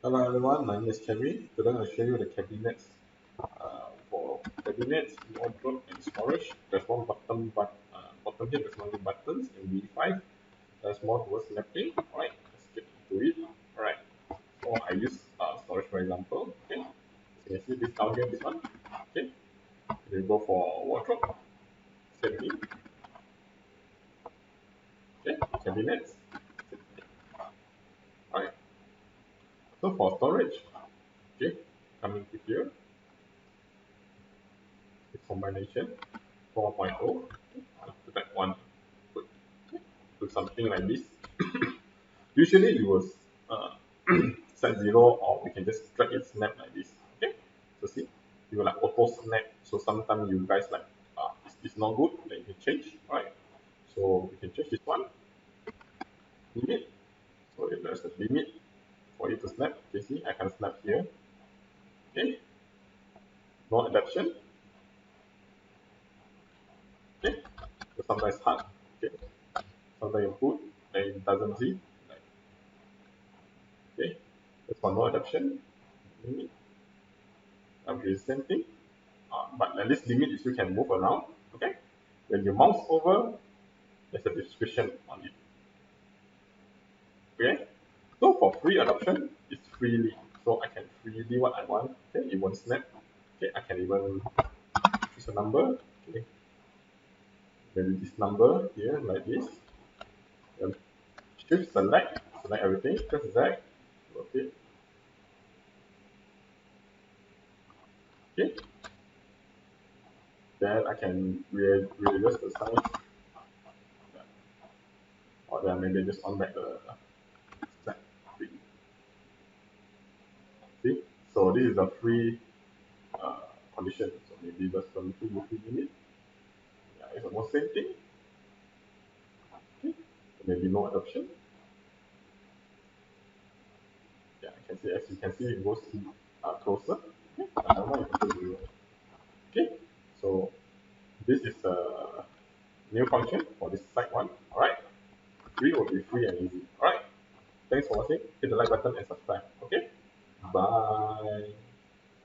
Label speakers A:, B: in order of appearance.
A: Hello everyone, my name is Kevin. Today I'll show you the cabinets. For cabinets, wardrobe, and storage, there's one bottom here, there's only buttons in B5. There's more towards mapping. Alright, let's get into it. Alright, so I use storage for example. Okay, so you can see this down here, this one. Okay, we go for wardrobe, same thing. Okay, cabinets. Alright, so for storage, okay, coming to here, it's combination 4.0. After that one, do something like this. Usually you will uh, set 0, or we can just drag it snap like this. Okay, so see, you will like auto snap. So sometimes you guys like it's not good, then you can change. Right, so we can change this one limit. So if there's a limit for you to snap, you see I can snap here. Okay, no adaptation. Okay, so sometimes hard. Okay, sometimes you put and it doesn't see. Like, okay, that's for no adaptation limit. Okay, same thing. But at this limit you still can move around. Okay, when you mouse over, there's a description on it. Okay, so for free adoption, it's freely. So I can freely what I want. Okay, it won't snap. Okay, I can even choose a number. Okay, maybe this number here like this. Then shift select everything. Press Z. Okay, okay. Then I can readjust the size, or then maybe just on back the set. See, so this is a free condition. So maybe just 22 movie limit. Yeah, it's almost same thing. Okay. So maybe no adoption. Yeah, I can see, as you can see, it goes closer. Okay. And now you can do 0. Okay. So this is a new function for this side one. Alright. Free will be free and easy. Alright. Thanks for watching. Hit the like button and subscribe. Okay. Bye.